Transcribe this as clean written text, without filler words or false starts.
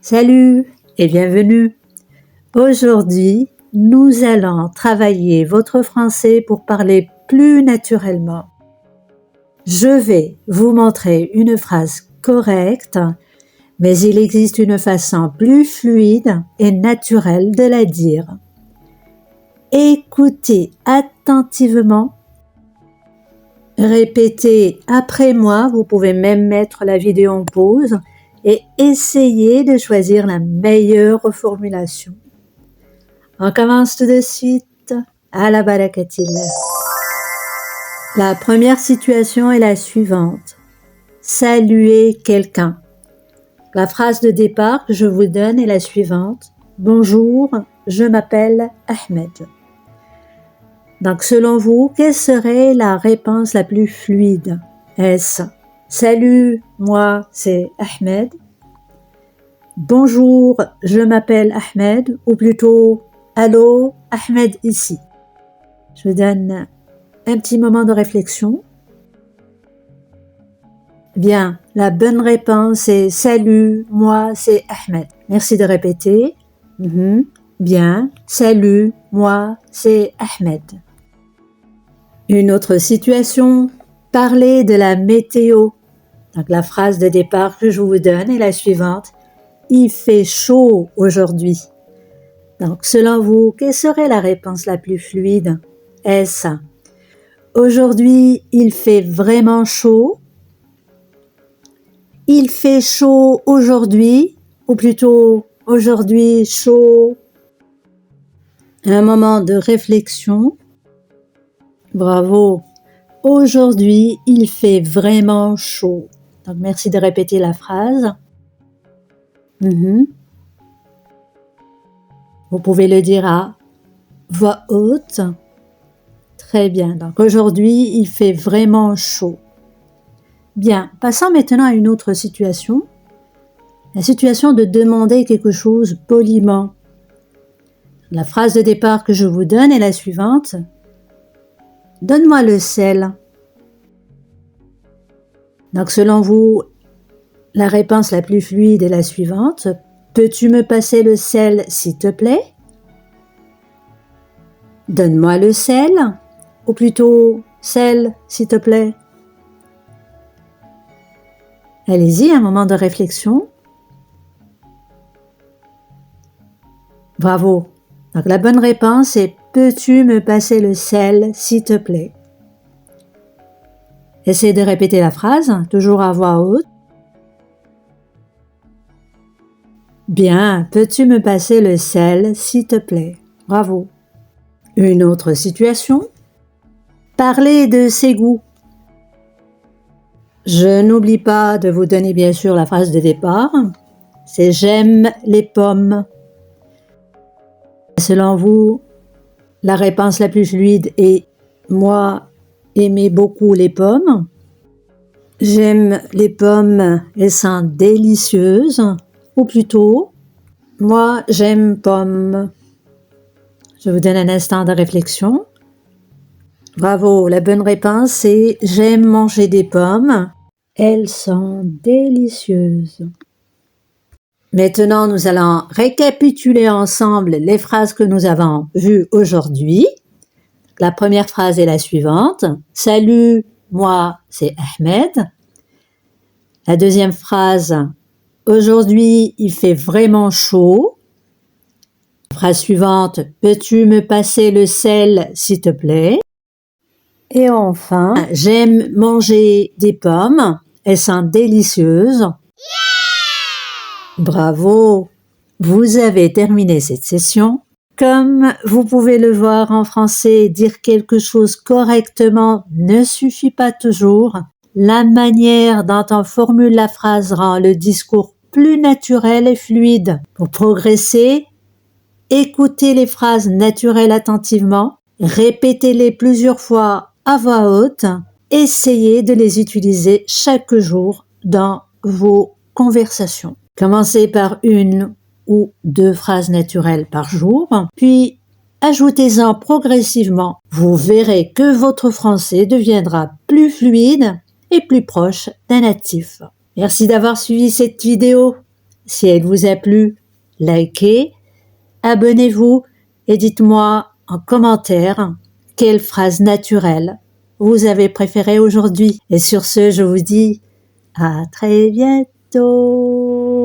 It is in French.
Salut et bienvenue. Aujourd'hui, nous allons travailler votre français pour parler plus naturellement. Je vais vous montrer une phrase correcte, mais il existe une façon plus fluide et naturelle de la dire. Écoutez attentivement. Répétez après moi, vous pouvez même mettre la vidéo en pause et essayez de choisir la meilleure formulation. On commence tout de suite. Ala barakatillah. La première situation est la suivante. Saluer quelqu'un. La phrase de départ que je vous donne est la suivante. Bonjour, je m'appelle Ahmed. Donc, selon vous, quelle serait la réponse la plus fluide? Est-ce salut, moi c'est Ahmed? Bonjour, je m'appelle Ahmed, ou plutôt allô, Ahmed ici. Je vous donne un petit moment de réflexion. Bien, la bonne réponse est salut, moi c'est Ahmed. Merci de répéter. Bien, salut, moi c'est Ahmed. Une autre situation, parler de la météo. Donc la phrase de départ que je vous donne est la suivante. Il fait chaud aujourd'hui. Donc selon vous, quelle serait la réponse la plus fluide? Est-ce aujourd'hui il fait vraiment chaud? Il fait chaud aujourd'hui, ou plutôt aujourd'hui chaud? Un moment de réflexion. Bravo. Aujourd'hui, il fait vraiment chaud. Donc, merci de répéter la phrase. Vous pouvez le dire à voix haute. Très bien. Donc, aujourd'hui, il fait vraiment chaud. Bien. Passons maintenant à une autre situation. La situation de demander quelque chose poliment. La phrase de départ que je vous donne est la suivante. Donne-moi le sel. Donc, selon vous, la réponse la plus fluide est la suivante. Peux-tu me passer le sel, s'il te plaît? Donne-moi le sel, ou plutôt sel, s'il te plaît. Allez-y, un moment de réflexion. Bravo. Donc, la bonne réponse est peux-tu me passer le sel, s'il te plaît? Essayez de répéter la phrase, toujours à voix haute. Bien, peux-tu me passer le sel, s'il te plaît? Bravo. Une autre situation. Parler de ses goûts. Je n'oublie pas de vous donner bien sûr la phrase de départ. C'est j'aime les pommes. Selon vous, la réponse la plus fluide est moi aimais beaucoup les pommes. J'aime les pommes, elles sont délicieuses. Ou plutôt, moi j'aime pommes. Je vous donne un instant de réflexion. Bravo, la bonne réponse est j'aime manger des pommes. Elles sont délicieuses. Maintenant, nous allons récapituler ensemble les phrases que nous avons vues aujourd'hui. La première phrase est la suivante. Salut, moi, c'est Ahmed. La deuxième phrase. Aujourd'hui, il fait vraiment chaud. Phrase suivante. Peux-tu me passer le sel, s'il te plaît? Et enfin, j'aime manger des pommes. Elles sont délicieuses. Bravo! Vous avez terminé cette session. Comme vous pouvez le voir en français, dire quelque chose correctement ne suffit pas toujours. La manière dont on formule la phrase rend le discours plus naturel et fluide. Pour progresser, écoutez les phrases naturelles attentivement, répétez-les plusieurs fois à voix haute, essayez de les utiliser chaque jour dans vos conversations. Commencez par une ou deux phrases naturelles par jour, puis ajoutez-en progressivement. Vous verrez que votre français deviendra plus fluide et plus proche d'un natif. Merci d'avoir suivi cette vidéo. Si elle vous a plu, likez, abonnez-vous et dites-moi en commentaire quelle phrase naturelle vous avez préférée aujourd'hui. Et sur ce, je vous dis à très bientôt.